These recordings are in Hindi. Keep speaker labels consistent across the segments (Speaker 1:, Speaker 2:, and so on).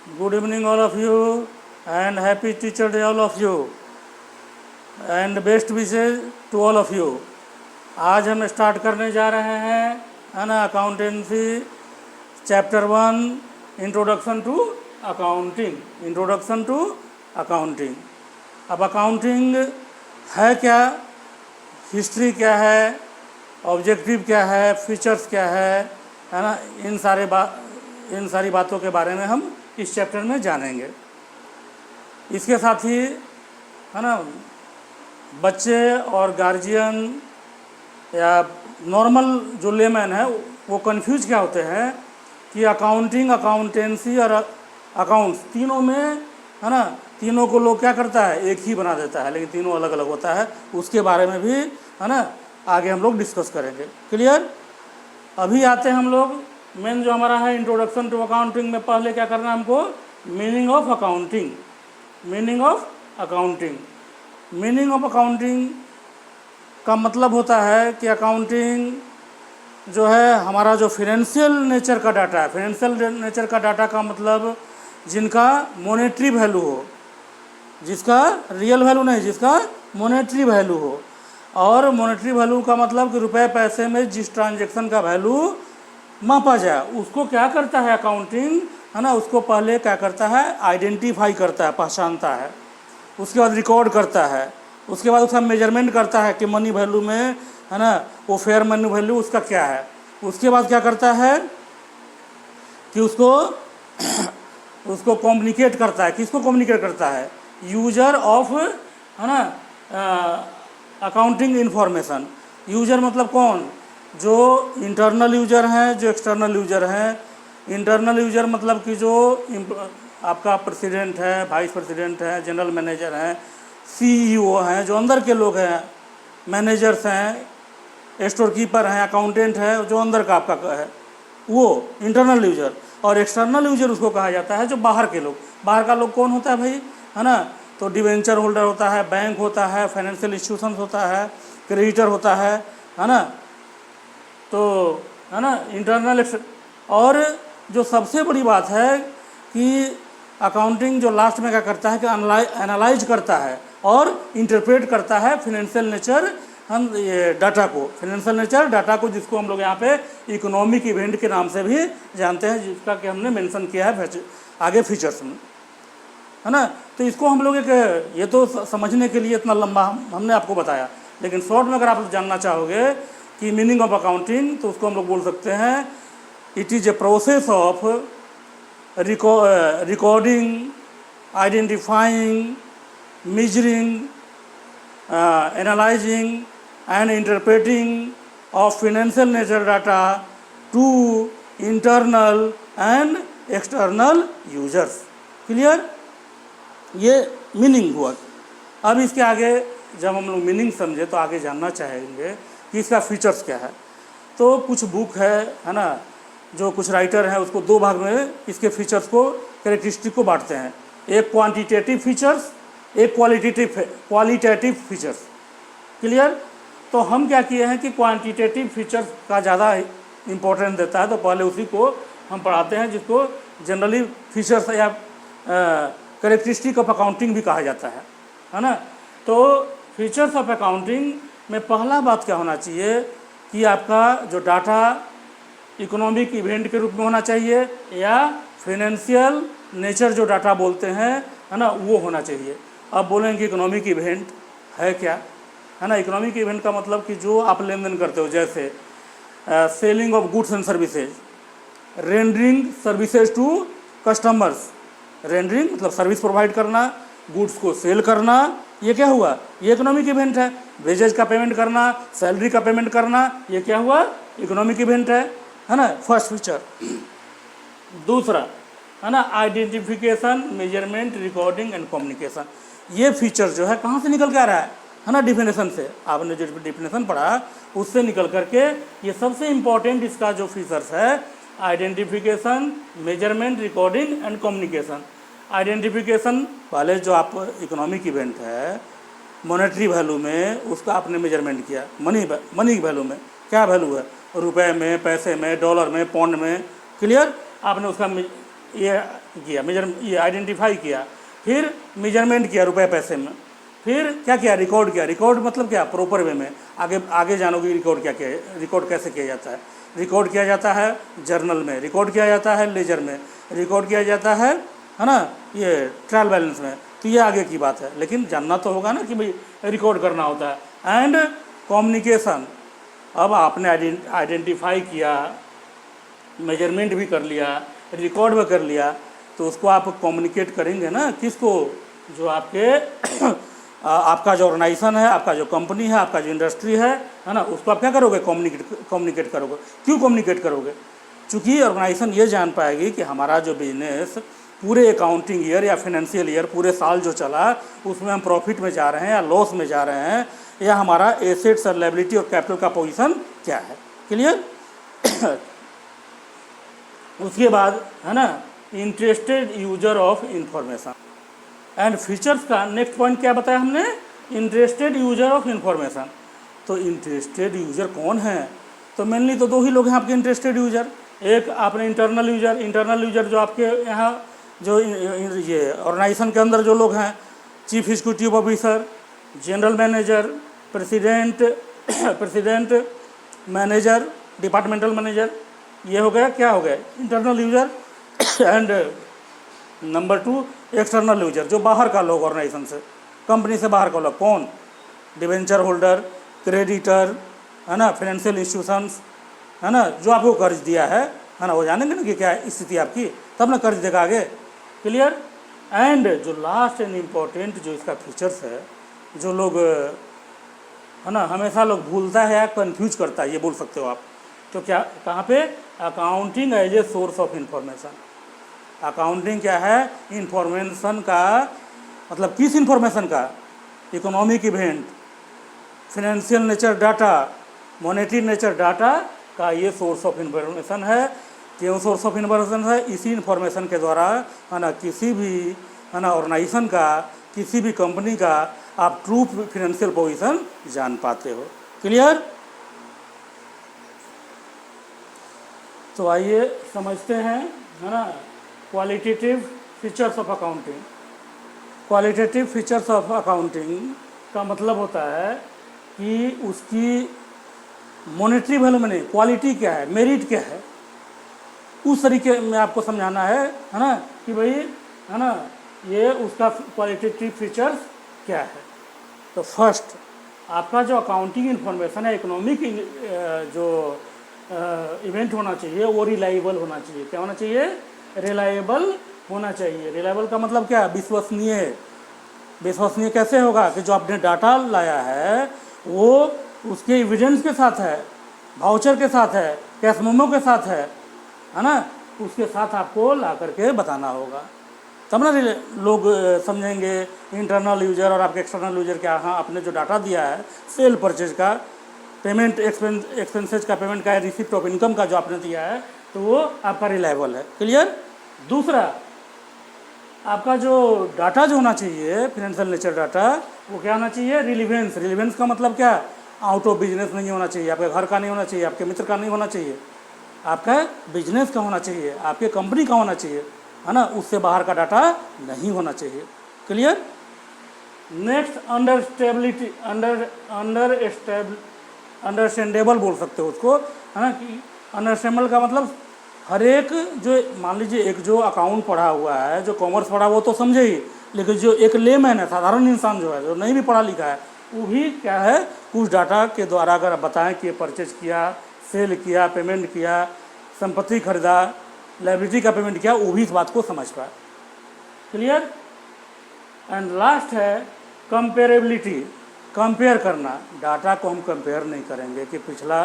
Speaker 1: Good evening all of you and happy teacher day all of you and best wishes to all of you. आज हम स्टार्ट करने जा रहे हैं है ना accountancy chapter 1 introduction to accounting. अब अकाउंटिंग है क्या, हिस्ट्री क्या है, ऑब्जेक्टिव क्या है, फीचर्स क्या है ना, इन सारी बातों के बारे में हम इस चैप्टर में जानेंगे. इसके साथ ही है ना बच्चे और गार्जियन या नॉर्मल जो लेमैन है वो कंफ्यूज क्या होते हैं कि अकाउंटिंग, अकाउंटेंसी और अकाउंट्स तीनों में है ना, तीनों को लोग क्या करता है, एक ही बना देता है, लेकिन तीनों अलग अलग होता है. उसके बारे में भी है ना आगे हम लोग डिस्कस करेंगे. क्लियर. अभी आते हैं हम लोग मेन जो हमारा है इंट्रोडक्शन टू अकाउंटिंग में. पहले क्या करना है हमको, meaning of accounting. Meaning of accounting का मतलब होता है कि अकाउंटिंग जो है हमारा जो फाइनेंशियल नेचर का डाटा है, फाइनेंशियल नेचर का डाटा का मतलब जिनका मॉनेटरी वैल्यू हो, जिसका रियल वैल्यू नहीं, जिसका मॉनेटरी वैल्यू हो. और मॉनेटरी वैल्यू का मतलब कि रुपए पैसे में जिस ट्रांजैक्शन का वैल्यू मापा जाए उसको क्या करता है अकाउंटिंग, है ना. उसको पहले क्या करता है, आइडेंटिफाई करता है, पहचानता है. उसके बाद रिकॉर्ड करता है. उसके बाद उसका मेजरमेंट करता है कि मनी वैल्यू में है ना वो फेयर मनी वैल्यू उसका क्या है. उसके बाद क्या करता है कि उसको कम्युनिकेट करता है. किसको कम्युनिकेट करता है, यूजर ऑफ है ना अकाउंटिंग इंफॉर्मेशन. यूजर मतलब कौन, जो इंटरनल यूजर हैं, जो एक्सटर्नल यूजर हैं. इंटरनल यूजर मतलब कि जो आपका प्रेसिडेंट है, वाइस प्रेसिडेंट है, जनरल मैनेजर हैं, सीईओ हैं, जो अंदर के लोग हैं, मैनेजर्स हैं, स्टोर कीपर हैं, अकाउंटेंट है, जो अंदर का आपका है वो इंटरनल यूजर. और एक्सटर्नल यूजर उसको कहा जाता है जो बाहर के लोग. बाहर का लोग कौन होता है भाई, है ना. तो डिवेंचर होल्डर होता है, बैंक होता है, फाइनेंशियल इंस्टीट्यूशन होता है, क्रेडिटर होता है ना. तो है ना इंटरनल. और जो सबसे बड़ी बात है कि अकाउंटिंग जो लास्ट में क्या करता है कि एनालाइज करता है और इंटरप्रेट करता है फाइनेंशियल नेचर ये डाटा को. फाइनेंशियल नेचर डाटा को जिसको हम लोग यहाँ पे इकोनॉमिक इवेंट के नाम से भी जानते हैं, जिसका कि हमने मेंशन किया है आगे फीचर्स में, है ना. तो इसको हम लोग एक ये तो समझने के लिए इतना लंबा हमने आपको बताया, लेकिन शॉर्ट में अगर आप जानना चाहोगे कि मीनिंग ऑफ अकाउंटिंग तो उसको हम लोग बोल सकते हैं it is a process of recording, identifying, measuring, analyzing and interpreting of financial nature data to internal and external users. Clear. ये मीनिंग हुआ. अब इसके आगे जब हम लोग मीनिंग समझे तो आगे जानना चाहेंगे कि इसका फीचर्स क्या है. तो कुछ बुक है ना, जो कुछ राइटर हैं उसको दो भाग में इसके फीचर्स को, कैरेक्टरिस्टिक को बांटते हैं. एक क्वांटिटेटिव फीचर्स, एक क्वालिटेटिव फीचर्स. क्लियर. तो हम क्या किए हैं कि क्वांटिटेटिव फीचर्स का ज़्यादा इम्पोर्टेंस देता है, तो पहले उसी को हम पढ़ाते हैं, जिसको जनरली फीचर्स या कैरेक्टरिस्टिक ऑफ अकाउंटिंग भी कहा जाता है ना. तो फीचर्स ऑफ अकाउंटिंग में पहला बात क्या होना चाहिए कि आपका जो डाटा इकोनॉमिक इवेंट के रूप में होना चाहिए या फाइनेंशियल नेचर जो डाटा बोलते हैं है ना वो होना चाहिए. अब बोलेंगे इकोनॉमिक इवेंट है क्या, है ना. इकोनॉमिक इवेंट का मतलब कि जो आप लेन देन करते हो, जैसे selling of goods and services, rendering services to customers. Rendering मतलब सर्विस प्रोवाइड करना, गुड्स को सेल करना, ये क्या हुआ, ये इकोनॉमिक इवेंट है. वेजेज का पेमेंट करना, सैलरी का पेमेंट करना, ये क्या हुआ, इकोनॉमिक इवेंट है ना. First feature. दूसरा है ना identification, measurement, recording and communication. ये फीचर जो है कहाँ से निकल के आ रहा है ना, डिफिनेशन से. आपने जो डिफिनेशन पढ़ा उससे निकल करके ये सबसे इम्पॉर्टेंट इसका जो फीचर्स है identification, measurement, recording and communication. Identification पहले जो आप इकोनॉमिक इवेंट है मॉनेटरी वैल्यू में उसका आपने मेजरमेंट किया, मनी वैल्यू में क्या वैल्यू है, रुपए में, पैसे में, डॉलर में, पौंड में. क्लियर. आपने उसका ये किया, ये आइडेंटिफाई किया, फिर मेजरमेंट किया रुपए पैसे में, फिर क्या किया, रिकॉर्ड किया। रिकॉर्ड मतलब क्या, प्रॉपर वे में। आगे आगे जानोगे रिकॉर्ड क्या किया, रिकॉर्ड कैसे किया जाता है। रिकॉर्ड किया जाता है जर्नल में, रिकॉर्ड किया जाता है लेजर में, रिकॉर्ड किया जाता है ना, ये ट्रायल बैलेंस में। तो ये आगे की बात है, लेकिन जानना तो होगा ना कि भाई रिकॉर्ड करना होता है। एंड कम्युनिकेशन, अब आपने आइडेंटिफाई किया, मेजरमेंट भी कर लिया, रिकॉर्ड भी कर लिया, तो उसको आप कम्युनिकेट करेंगे ना किसको, जो आपके आपका जो ऑर्गेनाइजेशन है, आपका जो कंपनी है, आपका जो इंडस्ट्री है ना, उसको आप क्या करोगे, कम्युनिकेट करोगे। क्यों कम्युनिकेट करोगे, चूँकि ऑर्गेनाइजेशन ये जान पाएगी कि हमारा जो बिजनेस पूरे अकाउंटिंग ईयर या फाइनेंशियल ईयर पूरे साल जो चला उसमें हम प्रॉफिट में जा रहे हैं या लॉस में जा रहे हैं, या हमारा एसेट्स और लायबिलिटी और कैपिटल का पोजीशन क्या है। क्लियर। उसके बाद है ना, interested user of information and features का नेक्स्ट पॉइंट क्या बताया हमने, इंटरेस्टेड यूजर ऑफ इंफॉर्मेशन। तो इंटरेस्टेड यूजर कौन है, तो मेनली तो दो ही लोग हैं आपके इंटरेस्टेड यूजर। एक आपने इंटरनल यूजर जो आपके यहाँ जो ये ऑर्गेनाइजेशन के अंदर जो लोग हैं, chief executive officer, general manager, president manager, departmental manager, ये हो गया, क्या हो गया, internal user. And number 2 external user, जो बाहर का लोग ऑर्गेनाइजेशन से, कंपनी से बाहर का लोग, कौन, डिवेंचर होल्डर, क्रेडिटर, है ना, फाइनेंशियल इंस्टीट्यूशंस, है ना, जो आपको कर्ज दिया है ना, वो जानेंगे ना कि क्या स्थिति आपकी, तब ना कर्ज देगा आगे। क्लियर। एंड जो लास्ट एंड इम्पोर्टेंट जो इसका फीचर्स है, जो लोग है ना हमेशा लोग भूलता है या कन्फ्यूज करता है, ये बोल सकते हो आप। तो क्या, कहाँ पे, accounting as a source of information. Accounting क्या है, इंफॉर्मेशन का मतलब किस इंफॉर्मेशन का, economic event, financial nature data, monetary nature data का ये सोर्स ऑफ इंफॉर्मेशन है। क्यों सोर्स ऑफ इंफॉर्मेशन है, इसी इंफॉर्मेशन के द्वारा है ना किसी भी है ना ऑर्गेनाइजेशन का, किसी भी कंपनी का आप ट्रू फाइनेंशियल पोजीशन जान पाते हो। क्लियर। तो आइए समझते हैं, है ना, qualitative features of accounting. Qualitative features of accounting का मतलब होता है कि उसकी मॉनेटरी वैल्यू में नहीं, क्वालिटी क्या है, मेरिट क्या है, उस तरीके में आपको समझाना है ना, कि भाई है ना ये उसका क्वालिटेटिव फीचर्स क्या है। तो फर्स्ट, आपका जो अकाउंटिंग इन्फॉर्मेशन है, इकोनॉमिक जो इवेंट होना चाहिए वो रिलायबल होना चाहिए। क्या होना चाहिए, रिलायबल होना चाहिए। रिलायबल का मतलब क्या है, विश्वसनीय। विश्वसनीय कैसे होगा कि जो आपने डाटा लाया है वो उसके एविडेंस के साथ है, वाउचर के साथ है, कैश मेमो के साथ है ना, उसके साथ आपको ला करके बताना होगा, तब ना लोग समझेंगे इंटरनल यूजर और आपके एक्सटर्नल यूजर क्या। हाँ, आपने जो डाटा दिया है सेल परचेज का, पेमेंट एक्सपेंसेज का, पेमेंट का, रिसिप्ट ऑफ इनकम का जो आपने दिया है, तो वो आपका रिलायबल है। क्लियर। दूसरा, आपका जो डाटा जो होना चाहिए फाइनेंशियल नेचर डाटा, वो क्या होना चाहिए, रिलीवेंस। रिलीवेंस का मतलब क्या, आउट ऑफ बिजनेस नहीं होना चाहिए, आपके घर का नहीं होना चाहिए, आपके मित्र का नहीं होना चाहिए, आपका बिजनेस का होना चाहिए, आपके कंपनी का होना चाहिए, है ना, उससे बाहर का डाटा नहीं होना चाहिए। क्लियर। नेक्स्ट, अंडरस्टेबिलिटी, अंडरस्टैंडेबल बोल सकते हो उसको, है ना, कि अंडरस्टैंडेबल का मतलब हर एक, जो मान लीजिए एक जो अकाउंट पढ़ा हुआ है, जो कॉमर्स पढ़ा वो तो समझे ही, लेकिन जो एक लेमैन है, साधारण इंसान जो है, जो नहीं भी पढ़ा लिखा है, वो भी क्या है, कुछ डाटा के द्वारा अगर आप बताएं कि परचेज किया, सेल किया, पेमेंट किया, संपत्ति खरीदा, लायबिलिटी का पेमेंट किया, वो भी इस बात को समझ पाए। क्लियर। एंड लास्ट है कंपेरेबिलिटी, कंपेयर करना। डाटा को हम कंपेयर नहीं करेंगे कि पिछला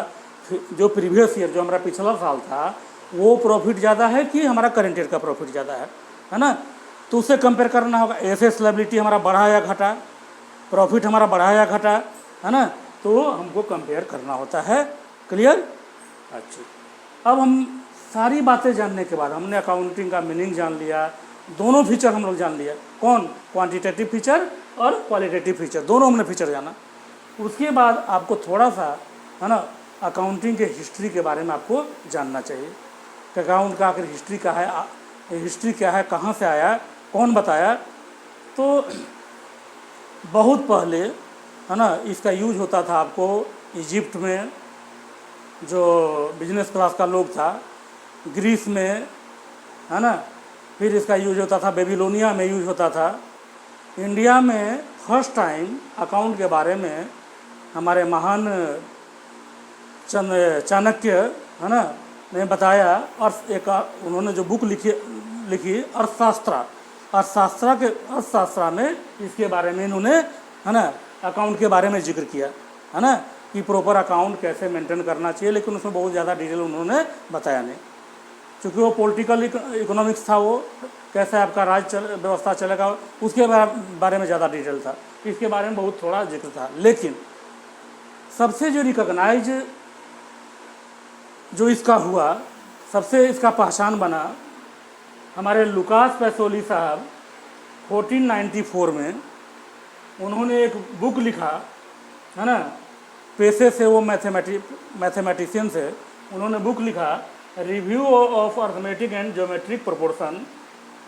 Speaker 1: जो प्रीवियस ईयर, जो हमारा पिछला साल था, वो प्रॉफिट ज़्यादा है कि हमारा करेंट ईयर का प्रॉफिट ज़्यादा है ना, तो उससे कंपेयर करना होगा। एसेट्स लायबिलिटी हमारा बढ़ा या घटा, प्रॉफिट हमारा बढ़ा या घटा, है ना, तो हमको कंपेयर करना होता है। क्लियर। अच्छा, अब हम सारी बातें जानने के बाद, हमने अकाउंटिंग का मीनिंग जान लिया, दोनों फीचर हम लोग जान लिया, कौन, क्वांटिटेटिव फीचर और क्वालिटेटिव फीचर, दोनों हमने फीचर जाना। उसके बाद आपको थोड़ा सा, है ना, अकाउंटिंग के हिस्ट्री के बारे में आपको जानना चाहिए कि अकाउंट का आखिर हिस्ट्री का है, हिस्ट्री क्या है, कहाँ से आया, कौन बताया। तो बहुत पहले है ना इसका यूज होता था आपको इजिप्ट में, जो बिजनेस क्लास का लोग था, ग्रीस में, है ना, फिर इसका यूज होता था बेबीलोनिया में यूज होता था। इंडिया में फर्स्ट टाइम अकाउंट के बारे में हमारे महान चाणक्य है ना ने बताया, और एक उन्होंने जो बुक लिखी अर्थशास्त्र में इसके बारे में इन्होंने है ना अकाउंट के बारे में जिक्र किया, है ना, कि प्रॉपर अकाउंट कैसे मेंटेन करना चाहिए, लेकिन उसमें बहुत ज़्यादा डिटेल उन्होंने बताया नहीं, क्योंकि वो पॉलिटिकल इकोनॉमिक्स था, वो कैसे आपका व्यवस्था चलेगा उसके बारे में ज़्यादा डिटेल था, इसके बारे में बहुत थोड़ा जिक्र था। लेकिन सबसे जो रिकॉग्नाइज जो इसका हुआ, सबसे इसका पहचान बना, हमारे लुकास पैसोली साहब 1494 में उन्होंने एक बुक लिखा, है ना, पेशे से वो मैथमेटिशियन से, उन्होंने बुक लिखा review of arithmetic and geometric proportion,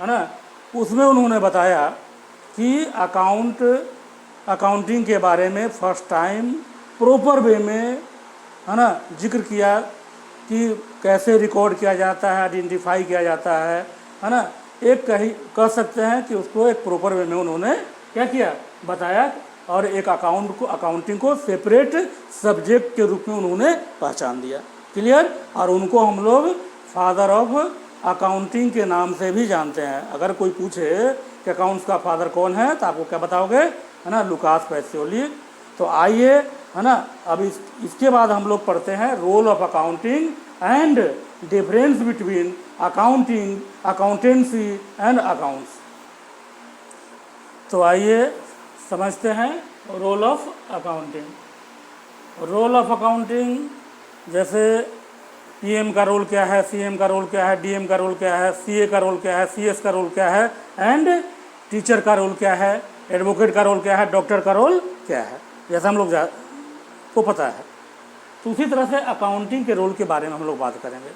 Speaker 1: है ना। उसमें उन्होंने बताया कि अकाउंटिंग के बारे में फर्स्ट टाइम प्रॉपर वे में, है ना, जिक्र किया कि कैसे रिकॉर्ड किया जाता है, आइडेंटिफाई किया जाता है ना। एक कह सकते हैं कि उसको एक प्रॉपर वे में उन्होंने क्या किया, बताया, और एक अकाउंटिंग को सेपरेट सब्जेक्ट के रूप में उन्होंने पहचान दिया। क्लियर। और उनको हम लोग फादर ऑफ अकाउंटिंग के नाम से भी जानते हैं। अगर कोई पूछे कि अकाउंट्स का फादर कौन है तो आपको क्या बताओगे, है ना, लुकास पैसिओली। तो आइए, है ना, अब इसके बाद हम लोग पढ़ते हैं role of accounting and difference between accounting, accountancy and accounts. तो आइए समझते हैं role of accounting. Role of accounting जैसे पीएम का रोल क्या है, सीएम का रोल क्या है, डीएम का रोल क्या है, सीए का रोल क्या है, सीएस का रोल क्या है, एंड टीचर का रोल क्या है, एडवोकेट का रोल क्या है, डॉक्टर का रोल क्या है, जैसा हम लोग को पता है। तो उसी तरह से अकाउंटिंग के रोल के बारे में हम लोग बात करेंगे।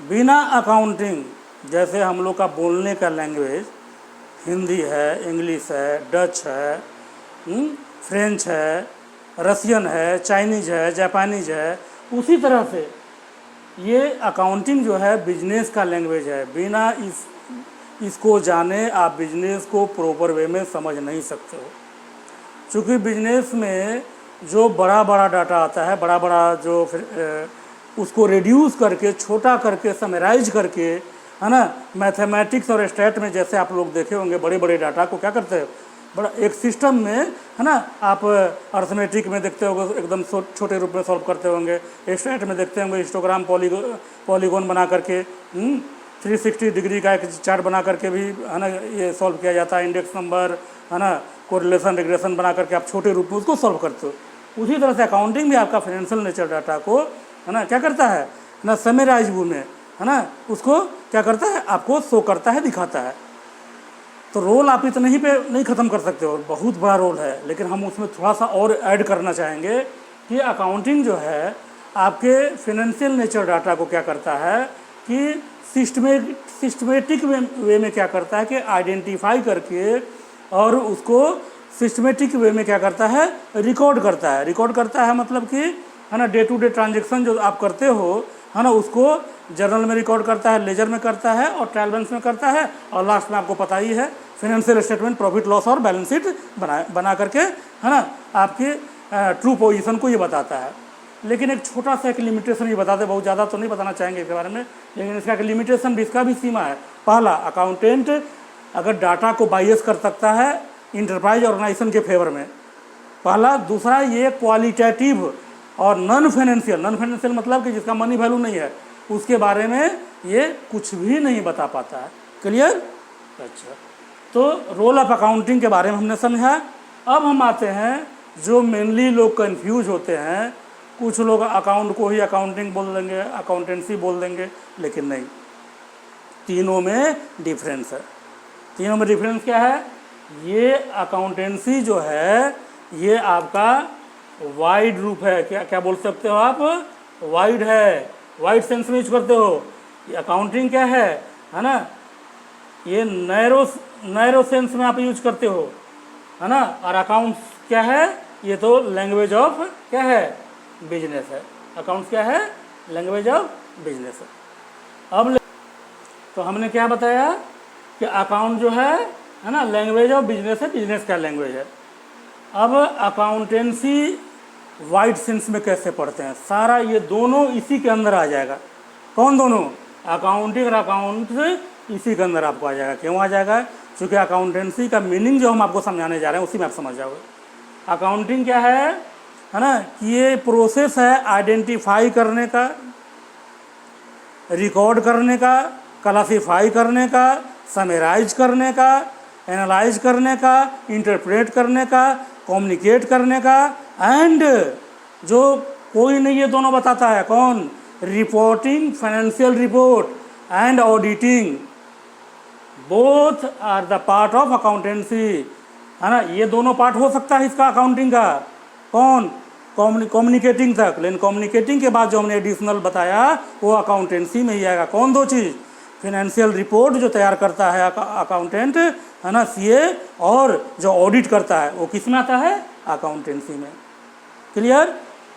Speaker 1: बिना अकाउंटिंग, जैसे हम लोग का बोलने का लैंग्वेज हिंदी है, इंग्लिश है, डच है, फ्रेंच है, रसियन है, चाइनीज है, जापानीज है, उसी तरह से ये अकाउंटिंग जो है बिजनेस का लैंग्वेज है। बिना इसको जाने आप बिजनेस को प्रॉपर वे में समझ नहीं सकते हो, क्योंकि बिजनेस में जो बड़ा बड़ा डाटा आता है, बड़ा बड़ा जो उसको रिड्यूस करके, छोटा करके, समराइज करके, है ना, मैथमेटिक्स और स्टैट में जैसे आप लोग देखे होंगे, बड़े बड़े डाटा को क्या करते हैं, बड़ा एक सिस्टम में, है ना, आप अर्थमेटिक में देखते होंगे एकदम छोटे रूप में सॉल्व करते होंगे, स्टैट में देखते होंगे हिस्टोग्राम पॉलीगॉन बना करके 360 डिग्री का एक चार्ट बना करके भी, है ना, ये सॉल्व किया जाता है। इंडेक्स नंबर, है ना, कोरिलेशन रिग्रेशन बना करके आप छोटे रूप में उसको सॉल्व करते हो। उसी तरह से अकाउंटिंग भी आपका फाइनेंशियल नेचर डाटा को, है ना, क्या करता है ना, समराइज वे में, है ना, उसको क्या करता है, आपको शो करता है, दिखाता है। तो रोल आप इतने ही पे नहीं ख़त्म कर सकते हो, बहुत बड़ा रोल है, लेकिन हम उसमें थोड़ा सा और ऐड करना चाहेंगे कि अकाउंटिंग जो है आपके फाइनेंशियल नेचर डाटा को क्या करता है कि सिस्टमेटिक वे में क्या करता है कि आइडेंटिफाई करके, और उसको सिस्टमेटिक वे में क्या करता है, रिकॉर्ड करता है। रिकॉर्ड करता है मतलब कि, है ना, डे टू डे ट्रांजेक्शन जो आप करते हो, है ना, उसको जर्नल में रिकॉर्ड करता है, लेजर में करता है, और ट्रायल बैलेंस में करता है, और लास्ट में आपको पता ही है फाइनेंशियल स्टेटमेंट, प्रॉफिट लॉस और बैलेंस शीट बना करके, है ना, आपकी ट्रू पोजीशन को ये बताता है। लेकिन एक छोटा सा एक लिमिटेशन ये बताते, बहुत ज़्यादा तो नहीं बताना चाहेंगे इसके बारे में, लेकिन इसका एक लिमिटेशन, इसका भी सीमा है। पहला, अकाउंटेंट अगर डाटा को बायस कर सकता है इंटरप्राइज ऑर्गेनाइजेशन के फेवर में, पहला। दूसरा, ये क्वालिटेटिव और नॉन फाइनेंशियल मतलब कि जिसका मनी वैल्यू नहीं है, उसके बारे में ये कुछ भी नहीं बता पाता है। क्लियर। अच्छा, तो रोल ऑफ अकाउंटिंग के बारे में हमने समझा। अब हम आते हैं जो मेनली लोग कंफ्यूज होते हैं, कुछ लोग अकाउंट को ही अकाउंटिंग बोल देंगे, अकाउंटेंसी बोल देंगे, लेकिन नहीं, तीनों में डिफरेंस है। तीनों में डिफरेंस क्या है, ये अकाउंटेंसी जो है ये आपका वाइड रूप है, क्या बोल सकते हो आप, वाइड है, वाइड सेंस में यूज करते हो। ये अकाउंटिंग क्या है ना, ये नैरो सेंस में आप यूज करते हो, है ना। और अकाउंट्स क्या है, ये तो लैंग्वेज ऑफ क्या है, बिजनेस है। अकाउंट्स क्या है, लैंग्वेज ऑफ बिजनेस है। अब तो हमने क्या बताया कि अकाउंट जो है ना, लैंग्वेज ऑफ बिजनेस है, बिजनेस का लैंग्वेज है। अब अकाउंटेंसी वाइड सेंस में कैसे पढ़ते हैं, सारा ये दोनों इसी के अंदर आ जाएगा। कौन दोनों, अकाउंटिंग और अकाउंट्स इसी के अंदर आपको आ जाएगा। क्यों आ जाएगा, क्योंकि अकाउंटेंसी का मीनिंग जो हम आपको समझाने जा रहे हैं उसी में आप समझ जाओगे। अकाउंटिंग क्या है ना, कि ये प्रोसेस है आइडेंटिफाई करने का, रिकॉर्ड करने का, क्लासीफाई करने का, समराइज करने का, एनालाइज करने का, इंटरप्रेट करने का, कम्युनिकेट करने का, एंड जो कोई नहीं ये दोनों बताता है, कौन, reporting, financial report and auditing, both are the part of accountancy, है ना। ये दोनों पार्ट हो सकता है इसका अकाउंटिंग का, कौन, कम्युनिकेटिंग तक, लेकिन कम्युनिकेटिंग के बाद जो हमने एडिशनल बताया वो अकाउंटेंसी में ही आएगा। कौन दो चीज़, फिनेंशियल रिपोर्ट जो तैयार करता है अकाउंटेंट, है ना, सीए, और जो ऑडिट करता है वो किस में आता है, अकाउंटेंसी में। क्लियर।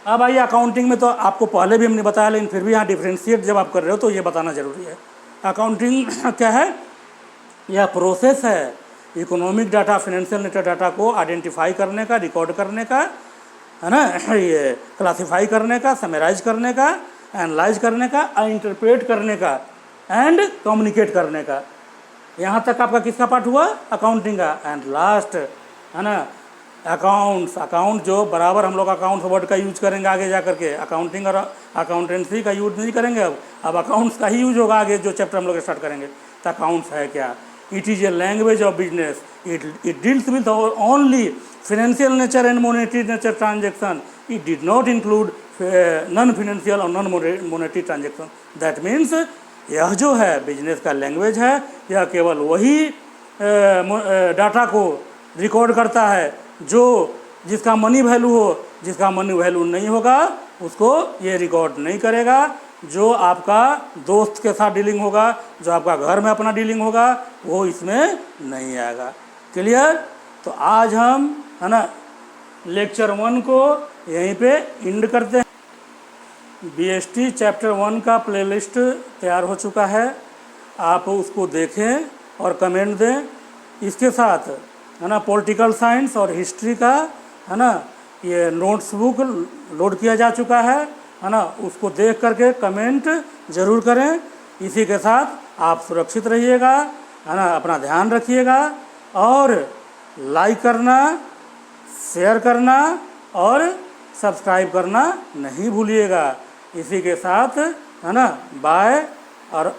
Speaker 1: अब आइए अकाउंटिंग में तो आपको पहले भी हमने बताया, लेकिन फिर भी यहाँ डिफ्रेंशिएट जब आप कर रहे हो तो ये बताना ज़रूरी है। अकाउंटिंग क्या है, यह प्रोसेस है economic data, financial nature data को आइडेंटिफाई करने का, रिकॉर्ड करने का, है ना, ये क्लासीफाई करने का, समराइज करने का, एनालाइज करने का, इंटरप्रेट करने का, एंड कम्युनिकेट करने का। यहाँ तक आपका किसका पार्ट हुआ, अकाउंटिंग का। एंड लास्ट, है ना, अकाउंट्स। अकाउंट जो बराबर हम लोग अकाउंट्स वर्ड का यूज करेंगे आगे जा करके, अकाउंटिंग और अकाउंटेंसी का यूज नहीं करेंगे। अब अकाउंट्स का ही यूज होगा आगे जो चैप्टर हम लोग स्टार्ट करेंगे। तो अकाउंट्स है क्या, it is a language of business, it deals with only financial nature and monetary nature transaction, it did not include non financial और non monetary transaction. That means यह जो है बिजनेस का लैंग्वेज है, यह केवल वही डाटा को रिकॉर्ड करता है जो जिसका मनी वैल्यू हो, जिसका मनी वैल्यू नहीं होगा उसको ये रिकॉर्ड नहीं करेगा। जो आपका दोस्त के साथ डीलिंग होगा, जो आपका घर में अपना डीलिंग होगा, वो इसमें नहीं आएगा। क्लियर। तो आज हम, है ना, लेक्चर 1 को यहीं पे एंड करते हैं। बीएसटी चैप्टर 1 का प्लेलिस्ट तैयार हो चुका है, आप उसको देखें और कमेंट दें। इसके साथ, है ना, पॉलिटिकल साइंस और हिस्ट्री का, है ना, ये नोट्स बुक लोड किया जा चुका है ना, उसको देख करके कमेंट ज़रूर करें। इसी के साथ आप सुरक्षित रहिएगा, है ना, अपना ध्यान रखिएगा, और लाइक करना, शेयर करना और सब्सक्राइब करना नहीं भूलिएगा। इसी के साथ, है ना, बाय। और